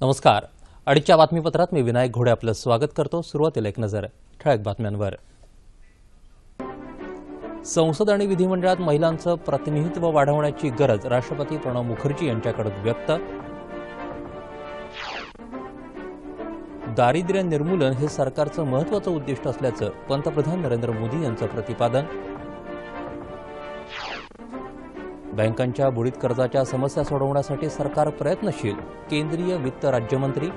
नमस्कार. अडीच्या बातमीपत्रात मी विनायक घोडे आपलं स्वागत करतो. सुरुवातीला एक नजर ठळक बातम्यांवर. संसद आणि विधिमंडळात महिलांचं प्रतिनिधित्व वाढवण्याची गरज राष्ट्रपती प्रणव मुखर्जी यांच्याकडून व्यक्त. दारिद्र्य निर्मूलन हे सरकारचं महत्त्वाचं उद्दिष्ट असल्याचं पंतप्रधान नरेंद्र मोदी यांचं प्रतिपादन. बँकांच्या बुडीत कर्जाच्या समस्या सोडवण्यासाठी सरकार प्रयत्नशील, केंद्रीय वित्त राज्यमंत्री.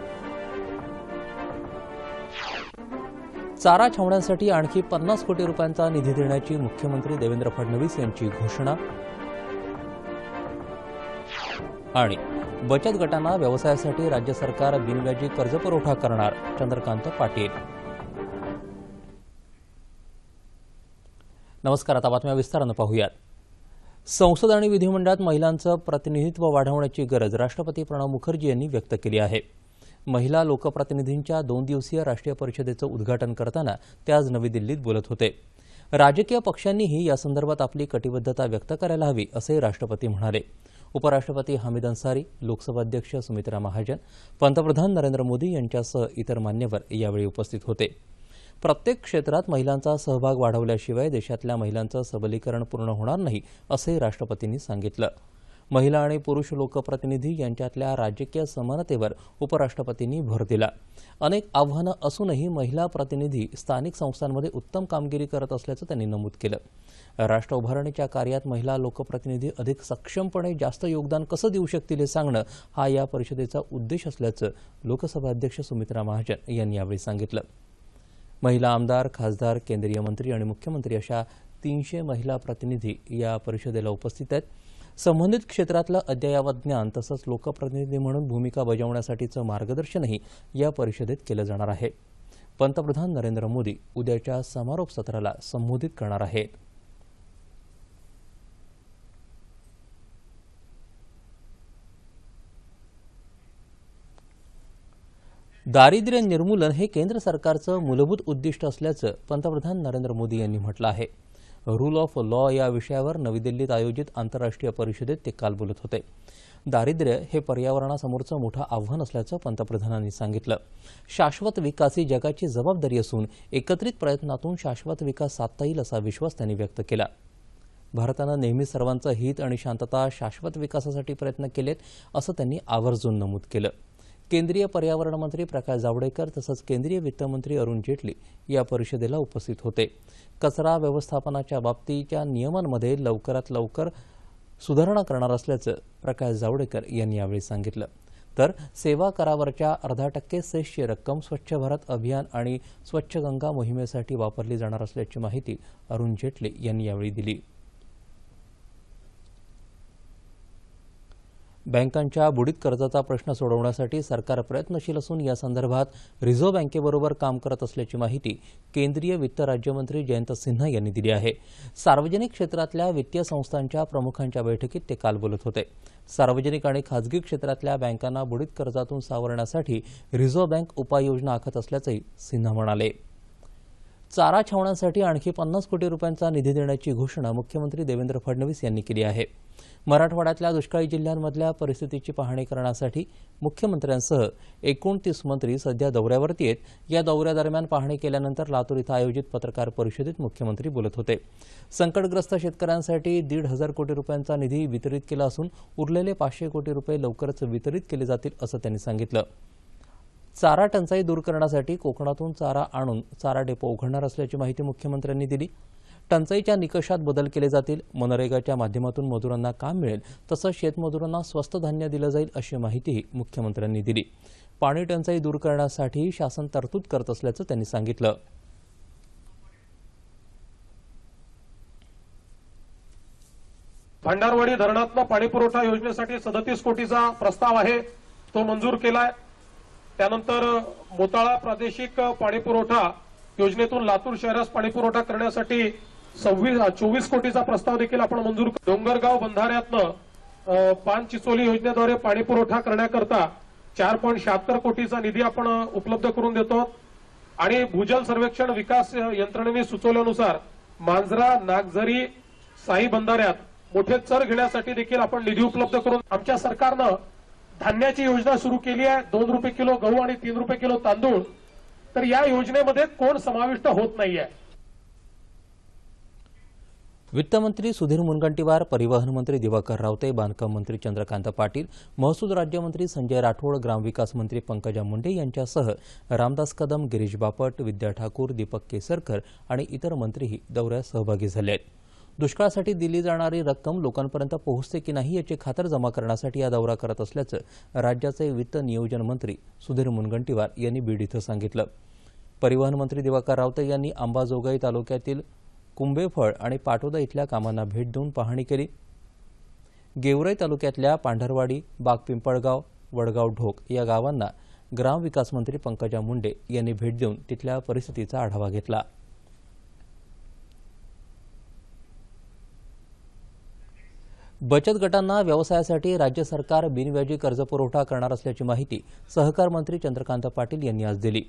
चारा छावण्यांसाठी आणखी 50 कोटी रुपयांचा निधी देण्याची मुख्यमंत्री देवेंद्र फडणवीस यांची घोषणा. आणि बचत गटांना व्यवसायासाठी राज्य सरकार बिनव्याजी कर्जपुरवठा करणार, चंद्रकांत पाटील. नमस्कार. आता बातम्या विस्तारानं पाहूयात. संसद आणि विधिमंडळात महिलांचं प्रतिनिधित्व वाढवण्याची गरज राष्ट्रपती प्रणव मुखर्जी यांनी व्यक्त केली आहे. महिला लोकप्रतिनिधींच्या 2 दिवसीय राष्ट्रीय परिषदेचं उद्घाटन करताना ते आज नवी दिल्लीत बोलत होते. राजकीय पक्षांनीही यासंदर्भात आपली कटिबद्धता व्यक्त करायला हवी, असंही राष्ट्रपती म्हणाले. उपराष्ट्रपती हामिद अन्सारी, लोकसभा अध्यक्ष सुमित्रा महाजन, पंतप्रधान नरेंद्र मोदी यांच्यासह इतर मान्यवर यावेळी उपस्थित होते. प्रत्येक क्षेत्रात महिलांचा सहभाग वाढवल्याशिवाय देशातल्या महिलांचं सबलीकरण पूर्ण होणार नाही, असंही राष्ट्रपतींनी सांगितलं. महिला आणि पुरुष लोकप्रतिनिधी यांच्यातल्या राजकीय समानतेवर उपराष्ट्रपतींनी भर दिला. अनेक आव्हानं असूनही महिला प्रतिनिधी स्थानिक संस्थांमध्ये उत्तम कामगिरी करत असल्याचं त्यांनी नमूद केलं. राष्ट्र उभारणीच्या कार्यात महिला लोकप्रतिनिधी अधिक सक्षमपणे जास्त योगदान कसं देऊ शकतील हे सांगणं हा या परिषदेचा उद्देश असल्याचं लोकसभा अध्यक्ष सुमित्रा महाजन यांनी यावेळी सांगितलं. महिला आमदार, खासदार, केंद्रीय मंत्री आणि मुख्यमंत्री अशा 300 महिला प्रतिनिधी या परिषदेला उपस्थित आहेत. संबंधित क्षेत्रातलं अद्ययावत ज्ञान तसंच लोकप्रतिनिधी म्हणून भूमिका बजावण्यासाठीचं मार्गदर्शनही या परिषदेत केलं जाणार आहे. पंतप्रधान नरेंद्र मोदी उद्याच्या समारोप सत्राला संबोधित करणार आहेत. दारिद्र्य निर्मूलन हे केंद्र सरकारचं मूलभूत उद्दिष्ट असल्याचं पंतप्रधान नरेंद्र मोदी यांनी म्हटलं आहे. रूल ऑफ लॉ या विषयावर नवी दिल्लीत आयोजित आंतरराष्ट्रीय परिषदेत ते काल बोलत होते. दारिद्र्य हे पर्यावरणासमोरचं मोठं आव्हान असल्याचं पंतप्रधानांनी सांगितलं. शाश्वत विकास ही जगाची जबाबदारी असून एकत्रित प्रयत्नातून शाश्वत विकास साधता येईल असा विश्वास त्यांनी व्यक्त केला. भारतानं नेहमी सर्वांचं हित आणि शांतता, शाश्वत विकासासाठी प्रयत्न केलेत, असं त्यांनी आवर्जून नमूद केलं. केंद्रीय पर्यावरण मंत्री प्रकाश जावडेकर तसंच केंद्रीय वित्तमंत्री अरुण जेटली या परिषदेला उपस्थित होते. कचरा व्यवस्थापनाच्या बाबतीच्या नियमांमध्ये लवकरात लवकर सुधारणा करणार असल्याचं प्रकाश जावडेकर यांनी यावेळी सांगितलं. तर सेवा करावरच्या 0.5% सेसची रक्कम स्वच्छ भारत अभियान आणि स्वच्छ गंगा मोहिमेसाठी वापरली जाणार असल्याची माहिती अरुण जेटली यांनी यावेळी दिली. बँकांच्या बुडीत कर्जाचा प्रश्न सोडवण्यासाठी सरकार प्रयत्नशील असून यासंदर्भात रिझर्व्ह बँकेबरोबर काम करत असल्याची माहिती केंद्रीय वित्त राज्यमंत्री जयंत सिन्हा यांनी दिली आहे. सार्वजनिक क्षेत्रातल्या वित्तीय संस्थांच्या प्रमुखांच्या बैठकीत ते काल बोलत होते. सार्वजनिक आणि खासगी क्षेत्रातल्या बँकांना बुडीत कर्जातून सावरण्यासाठी रिझर्व्ह बँक उपाययोजना आखत असल्याचंही सिन्हा म्हणाले. चारा छावण्यांसाठी आणखी 50 कोटी रुपयांचा निधी देण्याची घोषणा मुख्यमंत्री देवेंद्र फडणवीस यांनी केली आहे. मराठवाड्यातल्या दुष्काळी जिल्ह्यांमधल्या परिस्थितीची पाहणी करण्यासाठी मुख्यमंत्र्यांसह 29 मंत्री सध्या दौऱ्यावरती आहेत. या दौऱ्यादरम्यान पाहणी केल्यानंतर लातूर इथं आयोजित पत्रकार परिषदेत मुख्यमंत्री बोलत होते. संकटग्रस्त शेतकऱ्यांसाठी 1,500 कोटी रुपयांचा निधी वितरित केला असून उरलेले 500 कोटी रुपये लवकरच वितरित केले जातील, असं त्यांनी सांगितलं. चारा टंचाई दूर करण्यासाठी कोकणातून चारा आणून चारा डेपो उघडणार असल्याची माहिती मुख्यमंत्र्यांनी दिली. टंचाईच्या निकषात बदल केले जातील. मनरेगाच्या माध्यमातून मजुरांना काम मिळेल, तसंच शेतमजुरांना स्वस्त धान्य दिलं जाईल, अशी माहितीही मुख्यमंत्र्यांनी दिली. पाणी टंचाई दूर करण्यासाठी शासन तरतूद करत असल्याचं त्यांनी सांगितलं. भंडारवाडी धरणातला पाणीपुरवठा योजनेसाठी 37 कोटीचा प्रस्ताव आहे, तो मंजूर केलाय. त्यानंतर मोताळा प्रादेशिक पाणीपुरवठा योजनेतून लातूर शहरास पाणीपुरवठा करण्यासाठी 24 कोटीचा प्रस्ताव देखील आपण मंजूर. डोंगरगाव बंधाऱ्यातनं पानचिचोली योजनेद्वारे पाणीपुरवठा करण्याकरता 4.76 कोटीचा निधी आपण उपलब्ध करून देतो. आणि भूजल सर्वेक्षण विकास यंत्रणेने सुचवल्यानुसार मांजरा, नागझरी, साई बंधाऱ्यात मोठे चर घेण्यासाठी देखील आपण निधी उपलब्ध करून आमच्या सरकारनं धान्याची योजना सुरू केली आहे, 2 रुपये किलो गहू आणि 3 रुपये किलो तांदूळ. तर या योजनेमध्ये कोण समाविष्ट होत नाहीये? वित्तमंत्री सुधीर मुनगंटीवार, परिवहन मंत्री दिवाकर रावते, बांधकाम मंत्री चंद्रकांत पाटील, महसूल राज्यमंत्री संजय राठोड, ग्रामविकास मंत्री पंकजा मुंडे यांच्यासह रामदास कदम, गिरीश बापट, विद्या ठाकूर, दीपक केसरकर आणि इतर मंत्रीही दौऱ्यात सहभागी झाले आहेत. दुष्काळासाठी दिली जाणारी रक्कम लोकांपर्यंत पोहोचते की नाही याची खातरजमा करण्यासाठी हा दौरा करत असल्याचं राज्याचे वित्त नियोजन मंत्री सुधीर मुनगंटीवार यांनी बीड इथं सांगितलं. परिवहन मंत्री दिवाकर रावते यांनी अंबाजोगाई तालुक्यातील कुंभेफळ आणि पाटोदा इथल्या कामांना भेट देऊन पाहणी केली. गेवराई तालुक्यातल्या पांढरवाडी, बागपिंपळगाव, वडगाव ढोक या गावांना ग्रामविकास मंत्री पंकजा मुंडे यांनी भेट देऊन तिथल्या परिस्थितीचा आढावा घेतला. बचत गटांना व्यवसायासाठी राज्य सरकार बिनव्याजी कर्जपुरवठा करणार असल्याची माहिती सहकार मंत्री चंद्रकांत पाटील यांनी आज दिली.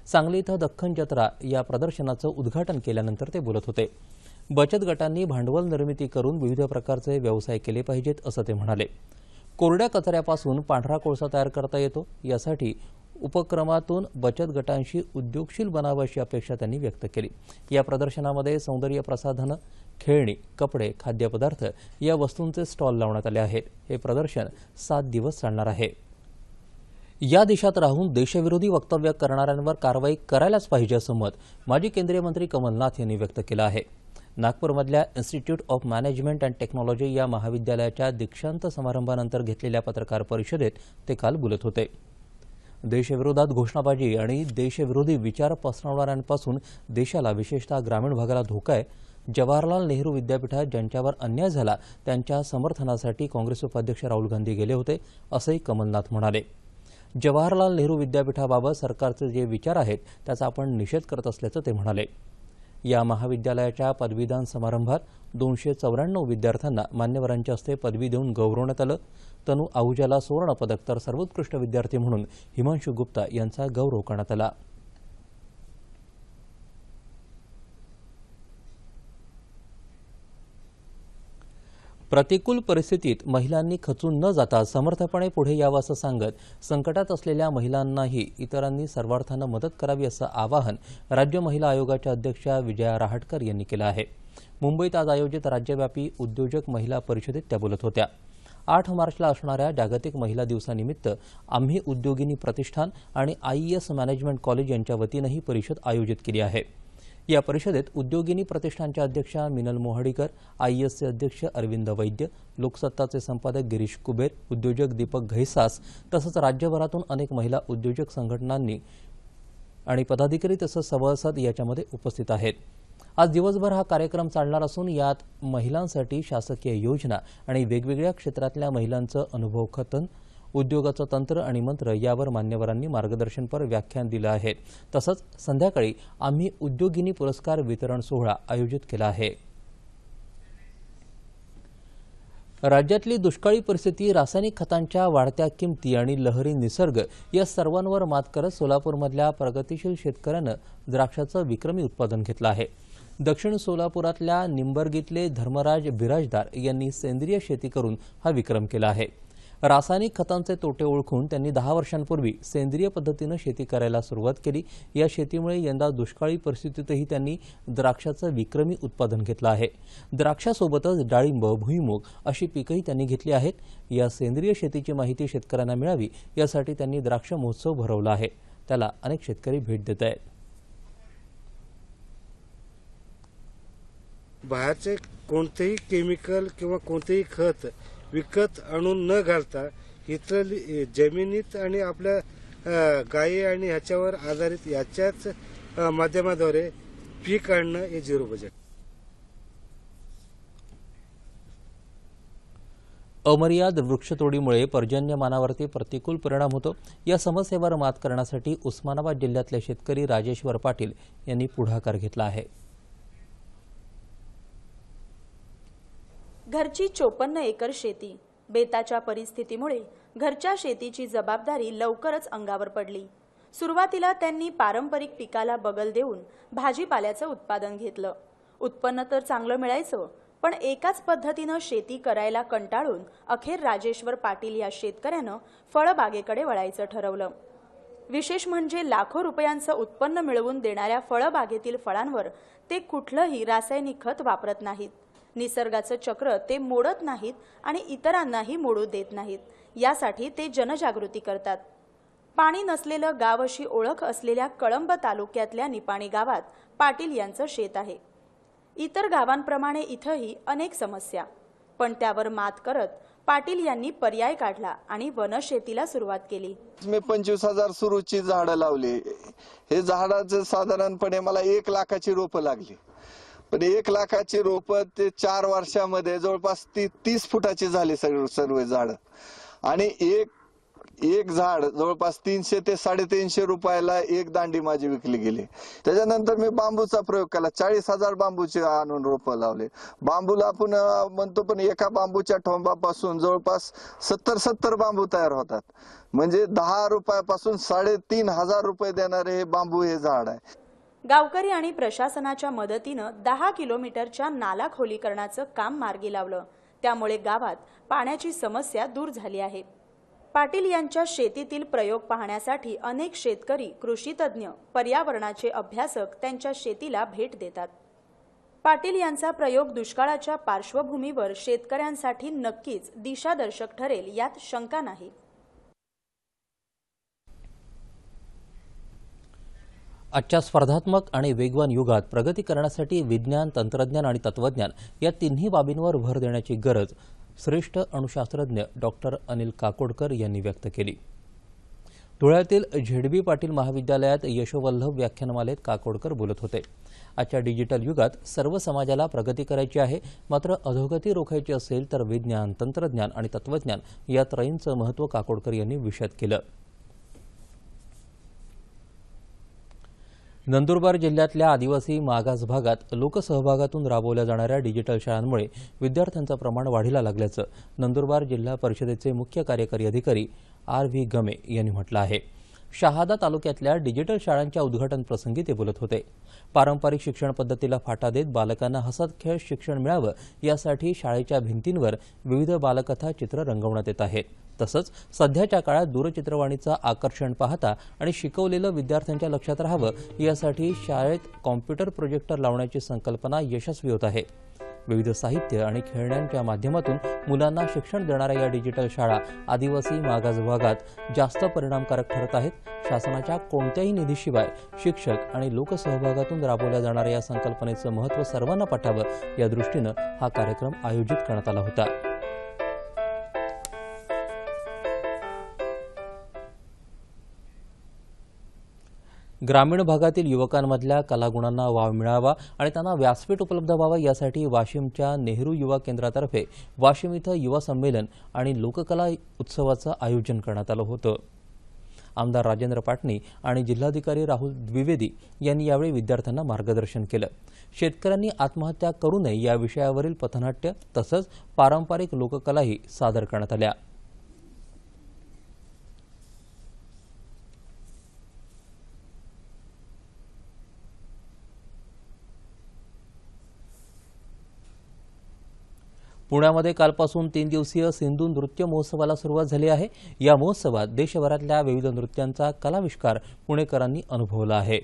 सांगली इथं दख्खन जत्रा या प्रदर्शनाचं उद्घाटन केल्यानंतर ते बोलत होते. बचत गटांनी भांडवल निर्मिती करून विविध प्रकारचे व्यवसाय केले पाहिजेत असं ते म्हणाले. कोरड्या कचऱ्यापासून पांढरा कोळसा तयार करता येतो, यासाठी उपक्रमातून बचत गटांशी उद्योगशील बनावं अशी अपेक्षा त्यांनी व्यक्त केली. या प्रदर्शनामध्ये सौंदर्य प्रसाधनं, खेळणी, कपडे, खाद्यपदार्थ या वस्तूंचे स्टॉल लावण्यात आले आहेत. हे प्रदर्शन 7 दिवस चालणार आहे. या देशात राहून देशविरोधी वक्तव्य करणाऱ्यांवर कारवाई करायलाच पाहिजे असं मत माजी केंद्रीय मंत्री कमलनाथ यांनी व्यक्त केलं आहे. नागपूरमधल्या institute of management and technology या महाविद्यालयाच्या दीक्षांत समारंभानंतर घेतलेल्या पत्रकार परिषदेत ते काल बोलत होते. देशविरोधात घोषणाबाजी आणि देशविरोधी विचार पसरवणाऱ्यांपासून देशाला, विशेषतः ग्रामीण भागाला धोका आहे. जवाहरलाल नेहरू विद्यापीठात ज्यांच्यावर अन्याय झाला त्यांच्या समर्थनासाठी काँग्रेस उपाध्यक्ष राहुल गांधी गेले होते, असंही कमलनाथ म्हणाले. जवाहरलाल नेहरू विद्यापीठाबाबत सरकारचे जे विचार आहेत त्याचा आपण निषेध करत असल्याचं ते म्हणाले. या महाविद्यालयाच्या पदवीदान समारंभात 294 विद्यार्थ्यांना मान्यवरांच्या हस्ते पदवी देऊन गौरवण्यात आलं. तनू आहुजाला सुवर्ण पदक तर सर्वोत्कृष्ट विद्यार्थी म्हणून हिमांशू गुप्ता यांचा गौरव करण्यात आला. प्रतिकूल परिस्थितीत महिलांनी खचून न जाता समर्थपणे पुढे यावं असं सांगत संकटात असलेल्या महिलांनाही इतरांनी सर्वार्थानं मदत करावी असं आवाहन राज्य महिला आयोगाच्या अध्यक्षा विजया रहाटकर यांनी केलं आहे. मुंबईत आज आयोजित राज्यव्यापी उद्योजक महिला परिषदेत त्या बोलत होत्या. 8 मार्चला असणाऱ्या जागतिक महिला दिवसानिमित्त आम्ही उद्योगिनी प्रतिष्ठान आणि IES मॅनेजमेंट कॉलेज यांच्या वतीनं ही परिषद आयोजित केली आहे. या परिषदेत उद्योगिनी प्रतिष्ठानच्या अध्यक्षा मिनल मोहडीकर, IESचे अध्यक्ष अरविंद वैद्य, लोकसत्ताचे संपादक गिरीश कुबेर, उद्योजक दीपक घैसास तसंच राज्यभरातून अनेक महिला उद्योजक संघटनांनी आणि पदाधिकारी तसंच सभासद याच्यामध्ये उपस्थित आहेत. आज दिवसभर हा कार्यक्रम चालणार असून यात महिलांसाठी शासकीय योजना आणि वेगवेगळ्या क्षेत्रातल्या महिलांचं अनुभव कथन, उद्योगाचं तंत्र आणि मंत्र यावर मान्यवरांनी मार्गदर्शनपर व्याख्यान दिलं आहे. तसंच संध्याकाळी आम्ही उद्योगिनी पुरस्कार वितरण सोहळा आयोजित केला आहे. राज्यातली दुष्काळी परिस्थिती, रासायनिक खतांच्या वाढत्या किमती आणि लहरी निसर्ग या सर्वांवर मात करत सोलापूरमधल्या प्रगतिशील शेतकऱ्यानं द्राक्षाचं विक्रमी उत्पादन घेतलं आहे. दक्षिण सोलापुरातल्या निंबर्गीतले धर्मराज बिराजदार यांनी सेंद्रिय शेती करून हा विक्रम केला आहे. रासायनिक खतांचे तोटे ओळखून त्यांनी 10 वर्षांपूर्वी सेंद्रिय पद्धतीनं शेती करायला सुरुवात केली. या शेतीमुळे यंदा दुष्काळी परिस्थितीतही त्यांनी द्राक्षाचं विक्रमी उत्पादन घेतलं आहे. द्राक्षासोबतच डाळिंब, भुईमूग अशी पिकंही त्यांनी घेतली आहेत. या सेंद्रिय शेतीची माहिती शेतकऱ्यांना मिळावी यासाठी त्यांनी द्राक्ष महोत्सव भरवला आहे. त्याला अनेक शेतकरी भेट देत आहेत. बाहेरचे कोणतेही केमिकल किंवा कोणतेही खत विकत आणून न घालता इथली जमिनीत आणि आपल्या गायी आणि ह्याच्यावर आधारित याच्याच माध्यमाद्वारे पीक आणणं हे झिरो बजेट. अमर्याद वृक्षतोडीमुळे पर्जन्यमानावरती प्रतिकूल परिणाम होतो. या समस्येवर मात करण्यासाठी उस्मानाबाद जिल्ह्यातले शेतकरी राजेश्वर पाटील यांनी पुढाकार घेतला आहे. घरची 54 एकर शेती. बेताच्या परिस्थितीमुळे घरच्या शेतीची जबाबदारी लवकरच अंगावर पडली. सुरुवातीला त्यांनी पारंपरिक पिकाला बगल देऊन भाजीपाल्याचं उत्पादन घेतलं. उत्पन्न तर चांगलं मिळायचं, पण एकाच पद्धतीनं शेती करायला कंटाळून अखेर राजेश्वर पाटील या शेतकऱ्यानं फळबागेकडे वळायचं ठरवलं. विशेष म्हणजे लाखो रुपयांचं उत्पन्न मिळवून देणाऱ्या फळबागेतील फळांवर ते कुठलंही रासायनिक खत वापरत नाहीत. निसर्गाचं चक्र ते मोडत नाहीत आणि इतरांनाही मोडू देत नाहीत. यासाठी ते जनजागृती करतात. पाणी नसलेलं गाव अशी ओळख असलेल्या कळंब तालुक्यातल्या निपाणी गावात पाटील यांचं शेत आहे. इतर गावांप्रमाणे इथंही अनेक समस्या, पण त्यावर मात करत पाटील यांनी पर्याय काढला आणि वनशेतीला सुरुवात केली. मी 25,000 सुरूची झाडं लावली. हे झाडाचं साधारणपणे मला 1 लाखाची रोपं लागली. पण 1 लाखाची रोपं ते 4 वर्षामध्ये जवळपास 30 फुटाची झाली सर्व झाडं. आणि एक झाड जवळपास 300 ते 350 रुपयाला एक दांडी माझी विकली गेली. त्याच्यानंतर मी बांबूचा प्रयोग केला. 40,000 बांबूचे आणून रोपं लावले. बांबूला आपण म्हणतो, पण एका बांबूच्या ठोंबापासून जवळपास 70 बांबू तयार होतात. म्हणजे 10 रुपयापासून 3,500 रुपये देणारे हे बांबू हे झाड आहे. गावकरी आणि प्रशासनाच्या मदतीनं 10 किलोमीटरच्या नाला खोलीकरणाचं काम मार्गी लावलं. त्यामुळे गावात पाण्याची समस्या दूर झाली आहे. पाटील यांच्या शेतीतील प्रयोग पाहण्यासाठी अनेक शेतकरी, कृषीतज्ञ, पर्यावरणाचे अभ्यासक त्यांच्या शेतीला भेट देतात. पाटील यांचा प्रयोग दुष्काळाच्या पार्श्वभूमीवर शेतकऱ्यांसाठी नक्कीच दिशादर्शक ठरेल यात शंका नाही. आजच्या स्पर्धात्मक आणि वेगवान युगात प्रगती करण्यासाठी विज्ञान, तंत्रज्ञान आणि तत्वज्ञान या तिन्ही बाबींवर भर देण्याची गरज श्रेष्ठ अणुशास्त्रज्ञ डॉक्टर अनिल काकोडकर यांनी व्यक्त केली. धुळ्यातील झेडबी पाटील महाविद्यालयात यशोवल्लभ व्याख्यानमालेत काकोडकर बोलत होते. आजच्या डिजिटल युगात सर्व समाजाला प्रगती करायची आहे, मात्र अधोगती रोखायची असेल तर विज्ञान, तंत्रज्ञान आणि तत्वज्ञान या त्रयींचं महत्त्व काकोडकर यांनी विशद केलं. नंदुरबार जिल्ह्यातल्या आदिवासी मागास भागात लोकसहभागातून राबवल्या जाणाऱ्या डिजिटल शाळांमुळे विद्यार्थ्यांचं प्रमाण वाढीला लागल्याचं नंदुरबार जिल्हा परिषदेचे मुख्य कार्यकारी अधिकारी R.V. गमे यांनी म्हटलं आहे. शहादा तालुक्यातल्या डिजिटल शाळांच्या उद्घाटन प्रसंगी ते बोलत होते. पारंपरिक शिक्षण पद्धतीला फाटा देत बालकांना हसत खेळत शिक्षण मिळावं यासाठी शाळेच्या भिंतींवर विविध बालकथा चित्र रंगवण्यात येत आहेत. तसंच सध्याच्या काळात दूरचित्रवाणीचं आकर्षण पाहता आणि शिकवलेलं विद्यार्थ्यांच्या लक्षात राहावं यासाठी शाळेत कॉम्प्युटर प्रोजेक्टर लावण्याची संकल्पना यशस्वी होत आहे. विविध साहित्य आणि खेळण्यांच्या माध्यमातून मुलांना शिक्षण देणाऱ्या या डिजिटल शाळा आदिवासी मागास भागात जास्त परिणामकारक ठरत आहेत. शासनाच्या कोणत्याही निधीशिवाय शिक्षक आणि लोकसहभागातून राबवल्या जाणाऱ्या या संकल्पनेचं महत्त्व सर्वांना पटावं या दृष्टीनं हा कार्यक्रम आयोजित करण्यात आला होता. ग्रामीण भागातील युवकांमधल्या कलागुणांना वाव मिळावा आणि त्यांना व्यासपीठ उपलब्ध व्हावं यासाठी वाशिमच्या नेहरू युवा केंद्रातर्फे वाशिम इथं युवा संमेलन आणि लोककला उत्सवाचं आयोजन करण्यात आलं होतं. आमदार राजेंद्र पाटणी आणि जिल्हाधिकारी राहुल द्विवेदी यांनी यावेळी विद्यार्थ्यांना मार्गदर्शन केलं. शेतकऱ्यांनी आत्महत्या करू नये या विषयावरील पथनाट्य तसंच पारंपरिक लोककलाही सादर करण्यात आल्या. पुण्यामध्ये कालपासून 3 दिवसीय सिंधू नृत्य महोत्सवाला सुरुवात झाली आहे. या महोत्सवात देशभरातल्या विविध नृत्यांचा कलाविष्कार पुणेकरांनी अनुभवला आहे.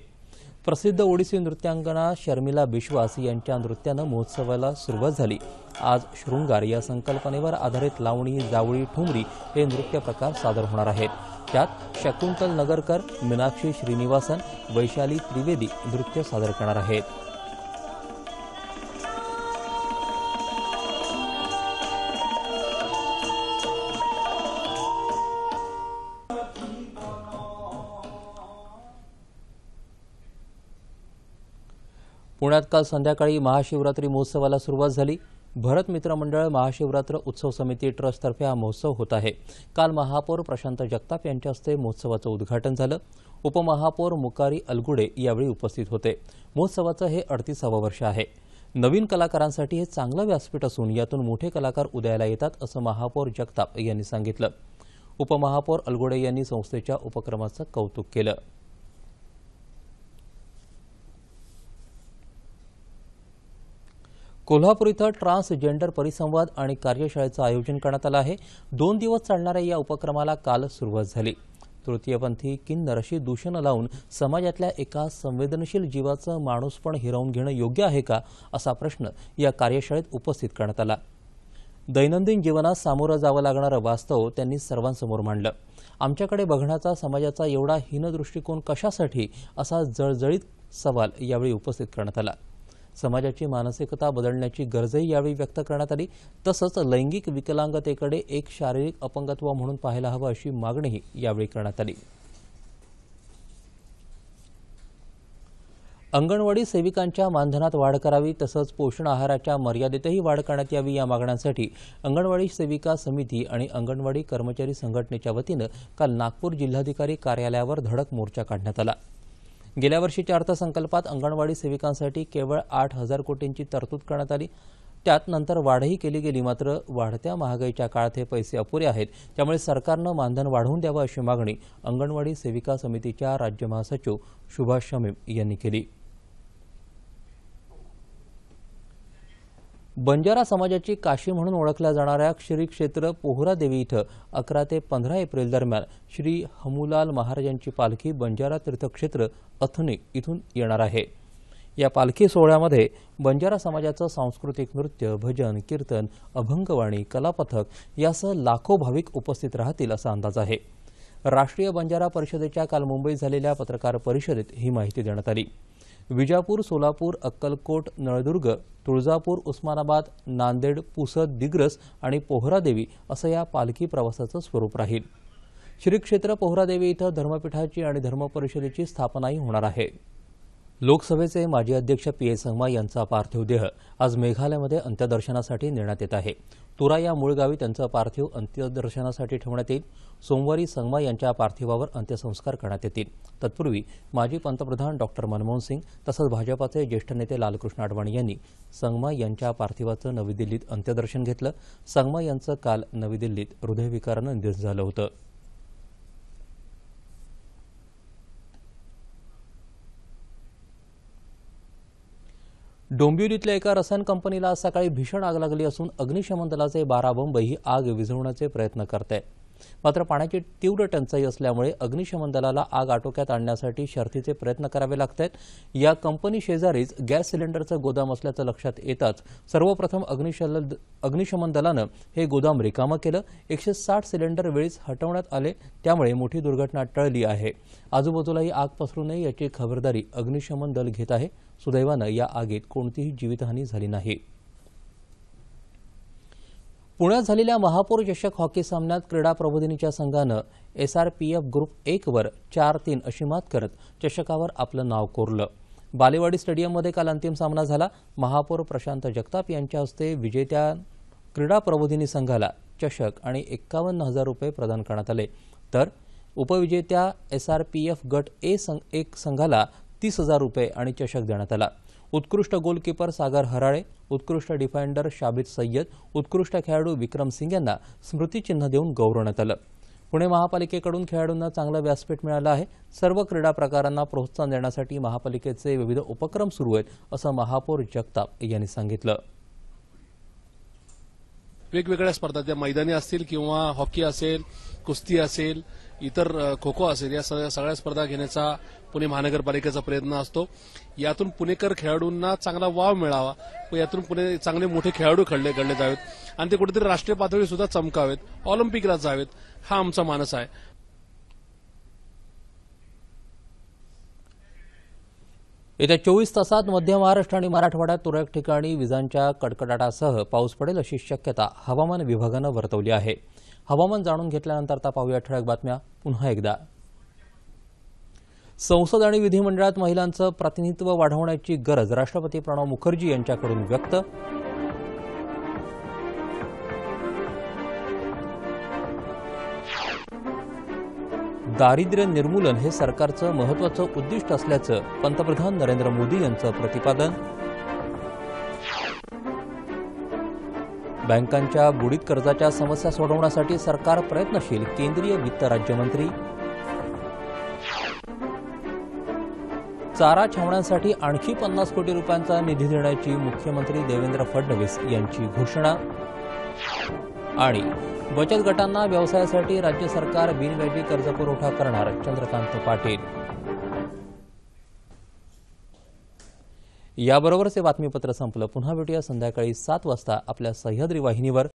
प्रसिद्ध ओडिसी नृत्यांगना शर्मिला बिश्वास यांच्या नृत्यानं महोत्सवाला सुरुवात झाली. आज शृंगार या संकल्पनेवर आधारित लावणी, जावळी, ठुमरी हे नृत्य प्रकार सादर होणार आहेत. त्यात शकुंतल नगरकर, मीनाक्षी श्रीनिवासन, वैशाली त्रिवेदी नृत्य सादर करणार आहेत. पुण्यात काल संध्याकाळी महाशिवरात्री महोत्सवाला सुरुवात झाली. भरत मित्र मंडळ महाशिवरात्र उत्सव समिती ट्रस्टतर्फे हा महोत्सव होत आहे. काल महापौर प्रशांत जगताप यांच्या हस्ते महोत्सवाचं उद्घाटन झालं. उपमहापौर मुकारी अलगुडे यावेळी उपस्थित होते. महोत्सवाचं हे 38वं वर्ष आहे. नवीन कलाकारांसाठी हे चांगलं व्यासपीठ असून यातून मोठे कलाकार उदयाला येतात असं महापौर जगताप यांनी सांगितलं. उपमहापौर अलगुडे यांनी संस्थेच्या उपक्रमाचं कौतुक केलं. कोल्हापूर इथं ट्रान्सजेंडर परिसंवाद आणि कार्यशाळेचं आयोजन करण्यात आलं आहे. 2 दिवस चालणाऱ्या या उपक्रमाला काल सुरुवात झाली. तृतीयपंथी किन्नर अशी दूषणं लावून समाजातल्या एका संवेदनशील जीवाचं माणूसपण हिरावून घेणं योग्य आहे का, असा प्रश्न या कार्यशाळेत उपस्थित करण्यात आला. दैनंदिन जीवनात सामोरं जावं लागणारं वास्तव त्यांनी सर्वांसमोर मांडलं. आमच्याकडे बघण्याचा समाजाचा एवढा हीन दृष्टिकोन कशासाठी, असा जळजळीत सवाल यावेळी उपस्थित करण्यात आला. समाजाची मानसिकता बदलण्याची गरजही यावेळी व्यक्त करण्यात आली. तसंच लैंगिक विकलांगतेकडे एक शारीरिक अपंगत्व म्हणून पाहायला हवं, अशी मागणीही यावेळी करण्यात आली. अंगणवाडी सेविकांच्या मानधनात वाढ करावी, तसंच पोषण आहाराच्या मर्यादेतही वाढ करण्यात यावी, या मागण्यांसाठी अंगणवाडी सेविका समिती आणि अंगणवाडी कर्मचारी संघटनेच्या वतीनं काल नागपूर जिल्हाधिकारी कार्यालयावर धडक मोर्चा काढण्यात आला. गेल्या वर्षीच्या अर्थसंकल्पात अंगणवाडी सेविकांसाठी केवळ 8,000 कोटींची तरतूद करण्यात आली. त्यात नंतर वाढही केली गेली. मात्र वाढत्या महागाईच्या काळात हे पैसे अपुरे आहेत. त्यामुळे सरकारनं मानधन वाढवून द्यावं, अशी मागणी अंगणवाडी सेविका समितीच्या राज्य महासचिव सुभाष शमीम यांनी केली. बंजारा समाजाची काशी म्हणून ओळखल्या जाणाऱ्या श्री क्षेत्र पोहरादेवी इथं 11 ते 15 एप्रिल दरम्यान श्री हमूलाल महाराजांची पालखी बंजारा तीर्थक्षेत्र अथनी इथून येणार आहे. या पालखी सोहळ्यामध्ये बंजारा समाजाचं सांस्कृतिक नृत्य, भजन, कीर्तन, अभंगवाणी, कलापथक यासह लाखो भाविक उपस्थित राहतील, असा अंदाज आहे. राष्ट्रीय बंजारा परिषदेच्या काल मुंबईत झालेल्या पत्रकार परिषदेत ही माहिती देण्यात आली. विजापूर, सोलापूर, अक्कलकोट, नळदुर्ग, तुळजापूर, उस्मानाबाद, नांदेड, पुसद, दिग्रस आणि पोहरादेवी असं या पालखी प्रवासाचं स्वरूप राहील. श्री क्षेत्र पोहरादेवी इथं धर्मपीठाची आणि धर्मपरिषदेची स्थापनाही होणार आहे. लोकसभेचे माजी अध्यक्ष पी.ए. संगमा यांचा पार्थिव देह आज मेघालयमध्ये अंत्यदर्शनासाठी नेण्यात येत आहे. तुरा या मूळ गावी त्यांचं पार्थिव अंत्यदर्शनासाठी ठेवण्यात येईल. सोमवारी संगमा यांच्या पार्थिवावर अंत्यसंस्कार करण्यात येतील. तत्पूर्वी माजी पंतप्रधान डॉक्टर मनमोहन सिंग तसंच भाजपाचे ज्येष्ठ नेते लालकृष्ण अडवाणी यांनी संगमा यांच्या पार्थिवाचं नवी दिल्लीत अंत्यदर्शन घेतलं. संगमा यांचं काल नवी दिल्लीत हृदयविकारानं निधन झालं होतं. डोंबिवलीतल्या एका रसायन कंपनीला आज सकाळी भीषण आग लागली असून अग्निशमन दलाचे 12 बंब ही आग विझवण्याचे प्रयत्न करत आहेत. मात्र पाण्याची तीव्र टंचाई असल्यामुळे अग्निशमन दलाला आग आटोक्यात आणण्यासाठी शर्थीचे प्रयत्न करावे लागत आहेत. या कंपनी शेजारीच गॅस सिलेंडरचं गोदाम असल्याचं लक्षात येताच सर्वप्रथम अग्निशमन दलानं हे गोदाम रिकामं केलं. 160 सिलेंडर वेळीच हटवण्यात आले. त्यामुळे मोठी दुर्घटना टळली आहे. आजूबाजूलाही आग पसरू नये याची खबरदारी अग्निशमन दल घेत आहे. सुदैवानं या आगीत कोणतीही जीवितहानी झाली नाही. पुण्यात झालेल्या महापौर चषक हॉकी सामन्यात क्रीडा प्रबोधिनीच्या संघानं SRPF ग्रुप 1 वर 4-3 अशी मात करत चषकावर आपलं नाव कोरलं. बालेवाडी स्टेडियममध्ये काल अंतिम सामना झाला. महापौर प्रशांत जगताप यांच्या हस्ते विजेत्या क्रीडा प्रबोधिनी संघाला चषक आणि 51,000 रुपये प्रदान करण्यात आले. तर उपविजेत्या SRPF गट A संघाला 30,000 रुपये आणि चषक देण्यात आला. उत्कृष्ट गोलकीपर सागर हराळे, उत्कृष्ट डिफेंडर शाबित सय्यद, उत्कृष्ट खेळाडू विक्रम सिंग यांना स्मृतिचिन्ह देऊन गौरवण्यात आलं. पुणे महापालिकेकडून खेळाडूंना चांगलं व्यासपीठ मिळालं आहे. सर्व क्रीडा प्रकारांना प्रोत्साहन देण्यासाठी महापालिकेचे विविध उपक्रम सुरू आहेत, असं महापौर जगताप यांनी सांगितलं. वेगवेगळ्या स्पर्धा त्या मैदानी असतील किंवा हॉकी असेल, कुस्ती असेल, इतर खो खो असेल, या सगळ्या स्पर्धा घेण्याचा पुणे महानगरपालिकेचा प्रयत्न असतो. यातून पुणेकर खेळाडूंना चांगला वाव मिळावा व यातून पुणे चांगले मोठे खेळाडू घडले जावेत आणि ते कुठेतरी राष्ट्रीय पातळीवर सुद्धा चमकावेत, ऑलिम्पिकला जावेत, हा आमचा मानस आहे. येत्या 24 तासात मध्य महाराष्ट्र आणि मराठवाड्यात तुरळक ठिकाणी विजांच्या कडकडाटासह पाऊस पडेल अशी शक्यता हवामान विभागानं वर्तवली आहे. हवामान जाणून घेतल्यानंतर आता पाहूया ठळक बातम्या पुन्हा एकदा. संसद आणि विधिमंडळात महिलांचं प्रतिनिधित्व वाढवण्याची गरज राष्ट्रपती प्रणव मुखर्जी यांच्याकडून व्यक्त. दारिद्र्य निर्मूलन हे सरकारचं महत्त्वाचं उद्दिष्ट असल्याचं पंतप्रधान नरेंद्र मोदी यांचं प्रतिपादन. बँकांच्या बुडीत कर्जाच्या समस्या सोडवण्यासाठी सरकार प्रयत्नशील, केंद्रीय वित्त राज्यमंत्री. चारा छावण्यांसाठी आणखी 50 कोटी रुपयांचा निधी देण्याची मुख्यमंत्री देवेंद्र फडणवीस यांची घोषणा. आणि बचत गटांना व्यवसायासाठी राज्य सरकार बिनव्याजी कर्जपुरवठा करणार, चंद्रकांत पाटील. याबरोबरच हे बातमीपत्र संपलं. पुन्हा भेटूया संध्याकाळी 7 वाजता आपल्या सह्याद्री वाहिनीवर.